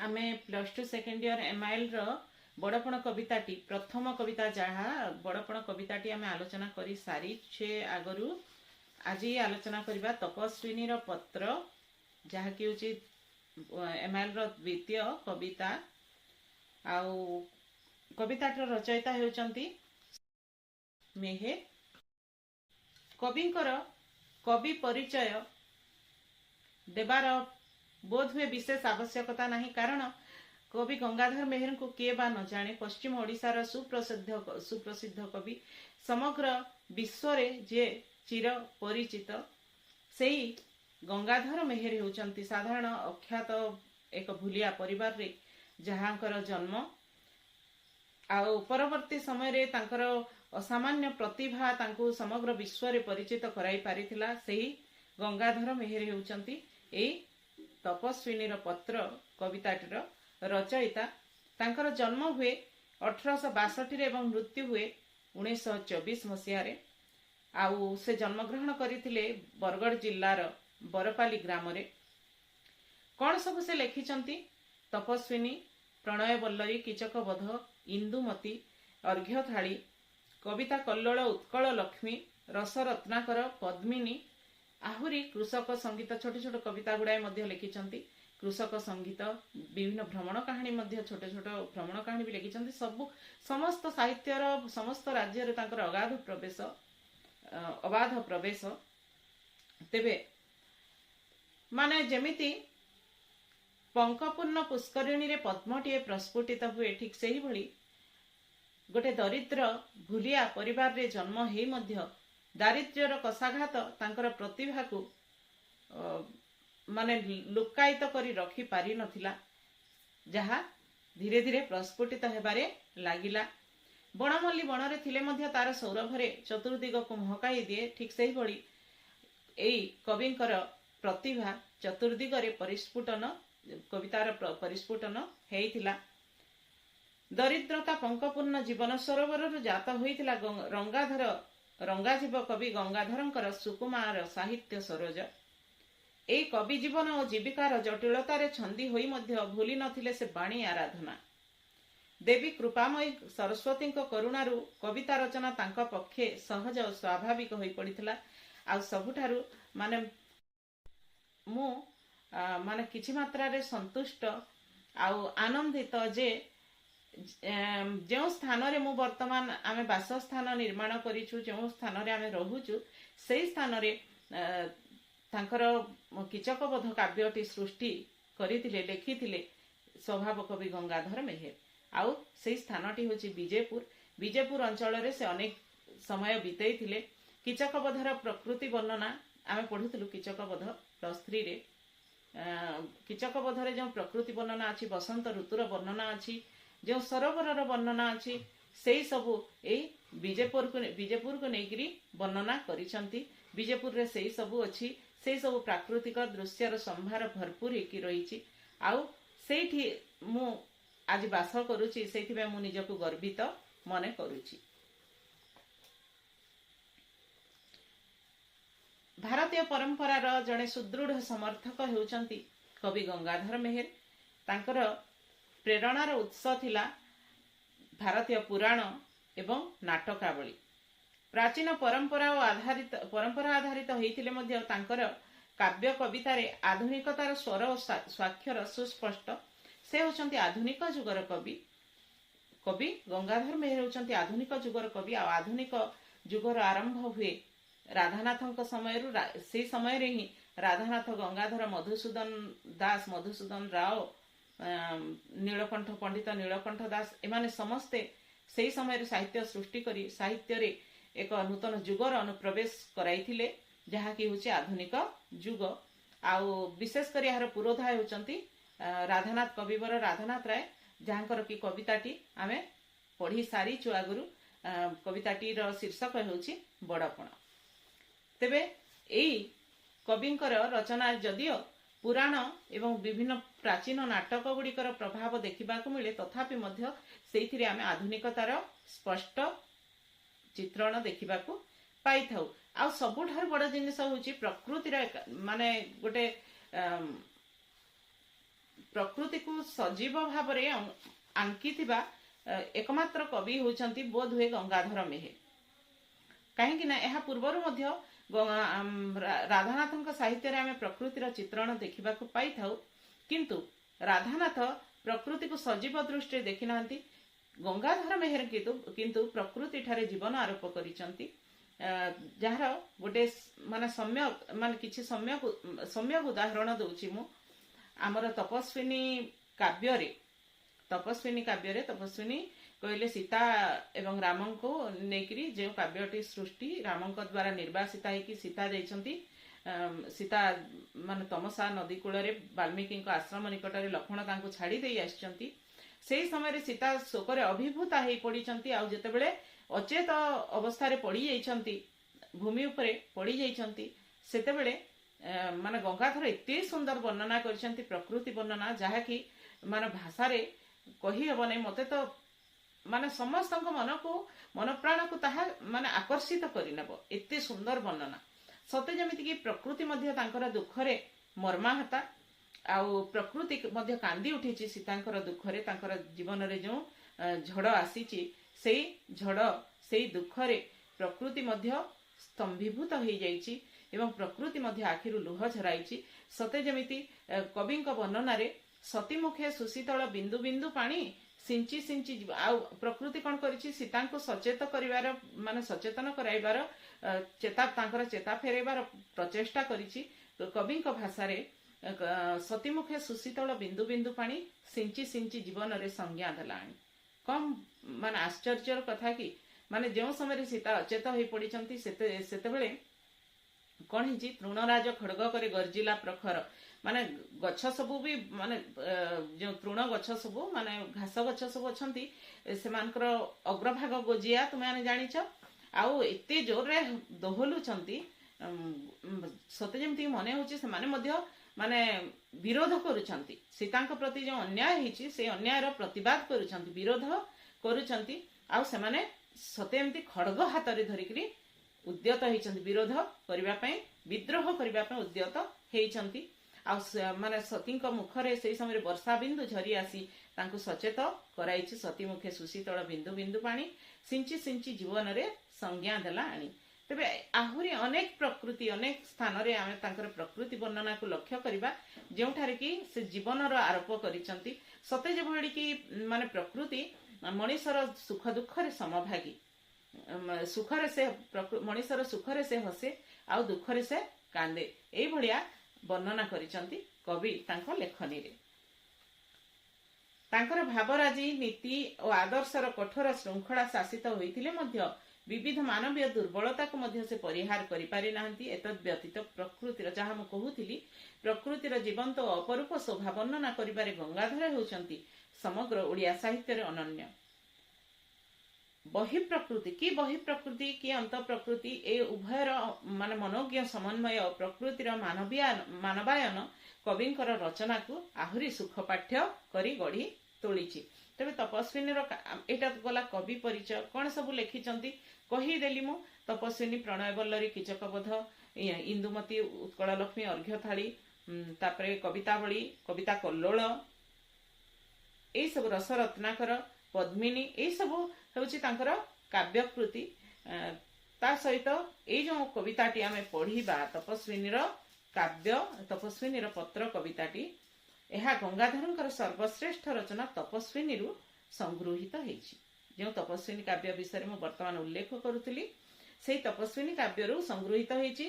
आमे +2 second year MIL रो बड़पण कविताटी प्रथम कविता जहाँ बड़पण कविताटी आमे आलोचना करी सारी छे आगरू आज आलोचना करबा तपस्विनी रो पत्र जहाँ कि होची एमआईएल रो द्वितीय कविता आउ कविताटर रचयिता हेउचंती मेहेर कविंकर कवि परिचय देवार बोध हुए विशेष आवश्यकता नहीं कारण कवि गंगाधर मेहेर को किए बा न जाने पश्चिम ओडिशार सुप्रसिद्ध कवि समग्र विश्व रे जे चिर परिचित सेही गंगाधर मेहेर होचंती साधारण अख्यात एक भूलिया परिवार रे जहाँकर जन्म आउ परवर्ती समय रे तांकर असामान्य प्रतिभा तांको समग्र विश्व रे परिचित कराई पारिथिला सेही गंगाधर मेहेर होचंती ए तपस्विनी पत्र कविताटीर रचयिता तांकर जन्म हुए 1862 एवं मृत्यु हुए 1924 मसीह रे आउ से जन्मग्रहण करथिले बरगढ़ जिल्लार बरपाली ग्राम रे कौन सब से लिखिचंती तपस्विनी प्रणय बल्लरी कीचक बध इंदुमती अर्घ्य थाली कविता कल्लोल उत्कल लक्ष्मी रस रत्नाकर पद्मिनी आहुरी कृषक संगीत छोट छोट कविता गुड़ाए मध्य लिखिचंती कृषक संगीत विभिन्न भ्रमण कहानी मध्य छोट छोट भ्रमण कहानी भी लिखिचंती सब समस्त साहित्यर समस्त राज्य रे तांकर अबाध प्रवेश तेबे माने जेमिति पंकपूर्ण पुष्करिणी रे पद्मटीए प्रस्फुटित हुए ठीक सेही भली गोटे दरिद्र भूलिया परिवार रे जन्म हेई मध्य दारिद्र्यर कषाघात तांकर प्रतिभा को माने लुकायित करी रखी पारि नथिला जहा धीरे धीरे प्रस्फुटित हेबारे लागिला बनमल्ली बनरे थिले मध्य तार सौरभरे चतुर्दिग को महकाई दिए ठीक सेही भली एई कविंकर प्रतिभा चतुर्दिगरे परिस्फुटन कवितार परिस्फुटन हेइथिला दरिद्रता पंकपूर्ण जीवन सरोवर जात होइथिला रंगाधर रंगाजीव कवि गंगाधरंकर सुकुमार साहित्य सरोज ए कवि जीवन और जीविकार जटिलतार छंदी होई मध्य भूली नथिले से बाणी आराधना देवी कृपामयी सरस्वती करुणारू कविता रचना तांका पक्षे सहज और स्वाभाविक होई पड़िथिला आ सबुठारू माने मु माने किछि मात्रा रे संतुष्ट आउ आनंदित जे जो स्थान रे मु वर्तमान आमे बासस्थान निर्माण करिछु जो स्थान रे आमे रहुछु सेही स्थान रे तांकर कीचक बध काव्यटी सृष्टि करिथिले लिखिथिले स्वभाव कवि गंगाधर मेहेर आउ सेही स्थानटी होछि विजयपुर अंचल रे से अनेक समय बितेइथिले कीचक बधर प्रकृति वर्णना आमे पढुथलु कीचक बध +3 रे कीचक बधरे जो प्रकृति वर्णना अछि बसंत ऋतुर वर्णना अछि जो सरोवर वर्णना अच्छी से सबू विजयपुर को लेकिन वर्णना करिसंती विजयपुर रे से सबू अच्छी से सबू प्राकृतिक दृश्यर संभार भरपूर होकी रही आउ सेठी मु आज बास करुची सेठी मु निजको गर्वित मने करुची। भारतीय परंपरार जड़े सुदृढ़ समर्थक हेउचंती कवि गंगाधर मेहेर तांकर प्रेरणार उत्स थिला भारतीय पुराण एवं नाटकावली प्राचीन परंपरा आधारित होइथिले मध्य तांकर काव्य कवितारे आधुनिकतार स्वर और स्वाक्षर सुस्पष्ट से होचंती आधुनिक जुगर कवि गंगाधर मेहेर होचंती आधुनिक जुगर कवि आ आधुनिक जुगर आरंभ हुए राधानाथଙ୍କ समयरु से समय रे ही राधानाथ गंगाधर मधुसूदन राव नीलकंठ पंडित नीलकंठ दास एमाने समस्ते से समय साहित्य सृष्टि करी साहित्य रे एक नूतन जुगर अनुप्रवेश कराइथिले जहा कि होचे आधुनिक जुग आउ विशेष करी यार पुरोधा होचंती राधानाथ कविवर राधानाथ राय जहाँकर कि कविताटी आमे पढ़ी सारी चुआगुरु कविताटी रो शीर्षक होची बड़पण तेबे एई कविंकर रचना जदियो पुराण एवं विभिन्न प्राचीन नाटक गुड़िकर प्रभाव देखा मिले तथापि मध्य सेइथिरे आमे आधुनिकतार स्पष्ट चित्रण देखा पाई थाउ आ सबुठार बड़ जिनिस होची प्रकृतिर माने गोटे प्रकृति को सजीव भाव में आंकी एकमात्र कवि होउछंती बोध हुए गंगाधर मेहेर। कहीं ना पूर्वर राधानाथ साहित्य आम प्रकृतिर चित्रण देखा पाई था, किंतु राधानाथ प्रकृति को सजीव दृष्टि देखि नांती। गंगाधर मेहेर किंतु प्रकृति ठारे जीवन आरोप करिसंती, जार गोटे माने सम्यक माने किछि सम्यक उदाहरण दूची मु आमर तपस्विनी काव्य तपस्विनी कहले सीता एवं राम को नेकरी जो काव्यटी सृष्टि राम द्वारा निर्वासिता है सीता जाइछंती। सीता मान तमसा नदी कूल वाल्मीकि आश्रम निकट में लक्ष्मण तांको छाड़ी दे आछंती। से समय सीता शोकरे अभिभूता हो पड़ती। आउ जेतेबेले अचेत अवस्था पड़ी जाइछंती, भूमि उपरे पड़ी जाइछंती, सेतेबेले माने गंगाधर एते सुंदर वर्णना करछंती प्रकृति वर्णना, जहाँकि माने भाषा रे कही हब नहीं। मते तो माने समस्त मन को मन प्राण को ताहा माने आकर्षित करिनब, एते सुंदर वर्णना। सते जमिति कि प्रकृति मध्य तांकर दुखरे मर्माहता, आउ प्रकृति मध्य कांदी उठिछि सीतांकर दुखरे। तांकर जीवन रे जो झड़ आसीछि सेई झड़ सेई दुखरे प्रकृति मध्य स्तंभीभूत हो जाइछि एवं प्रकृति मध्य आखिरु लुह झराइछि। सते जमिति कविंक वर्णना रे सतीमुखे सुशीतल बिंदु बिंदु पानी सिंची सिंची आ प्रकृति कौन करिछि सीता को सचेत करिवार माने सचेतन कराइबार चेता तांकर चेता फेरेबार प्रचेष्टा करिछि। कविंक भाषा रे सतीमुखे सुशीतल बिंदु बिंदु पानी सिंची सिंची जीवन रे संज्ञा देलाणी। कम माने आश्चर्यर कथा कि माने जो समय सीता अचेत हो पड़िछंती सेतेबेले कौन हिची तृणराज खड़ग करे गर्जिला प्रखर, माने गछ सबू भी माने जो तृण गछ सबू माने घास गछ सब अछंती सेमानकर अग्रभाग गोजिया तुम माने जानिछ। आउ एते जोर रे दोहलुछंती सते जेमती मने होची से माने मध्य माने विरोध करूछंती। सीतांक प्रति जो अन्याय हिची से अन्याय रो प्रतिवाद करूछंती, विरोध करूछंती। आउ से माने सते एमती खड़ग हाथ रे धरिकरी उद्यत होइछंती, विरोध करिबा पई विद्रोह करिबा पई उद्यत हेइछंती। माने सतींक मुखरे से समय वर्षा बिंदु झरी आसी तांको सचेत कराइछि। सती मुखे सुशीतल बिंदु बिंदु पानी सिंची सिंची जीवन रे संज्ञा देला आनी। तेबे आहुरी अनेक प्रकृति अनेक स्थान रे आमे तांकर प्रकृति वर्णना को लक्ष्य करिबा जेउठारे कि से जीवन रो आरोप करिसंती। सते जे भଳି कि माने प्रकृति मनुष्यर सुख दुख रे समभागी, सुखरे से मनुष्यर सुखरे से हसे आउ दुखरे से कांदे, एई भलिया वर्णना करिसंती कवि तांको लेखनी रे। तांकर भावराजी नीति और आदर्शर कठोर श्रृंखला शासित होइथिले मध्य विविध मानवीय दुर्बलता को मध्य से परिहार करि पारि नाहंती। एतद व्यतीत प्रकृतिर जहाँ मु कहूथिली प्रकृतिर जीवंत और अपरूप शोभा वर्णना करिबारे गंगाधर होउछंती समग्र ओडिया साहित्य रे अनन्य। बहिप्रकृति की अंत प्रकृति ए उभयर मान मनोज्ञ समन्वय प्रकृतिर मानवायन कविंकर रचना को आहुरी सुखपाठ्य करी गढ़ी तोलिछि। तेबे तपस्विनी एटा गला कवि परिचय कौन सब लिखिचंती कहीदेली मु। तपस्विनी प्रणय बल्लरी कीचकबोध इंदुमती उत्कल लक्ष्मी अर्घ्य थाली तापरे कवितावली कविता कल्लोल ए सब रस रत्नाकर पद्मिनी ए सब होउछि तांकर काव्यकृति। ता सहित ए जो कविताटी आमे पढ़िबा तपस्विनीर काव्य तपस्विनीर पत्र कविताटी एहा गंगाधरंकर सर्वश्रेष्ठ रचना तपस्विनी रु संगृहित हेछि। जो तपस्विनी काव्य विषय में वर्तमान उल्लेख करुଥିଲି सेई तपस्विनी काव्य रु संगृहित हेछि।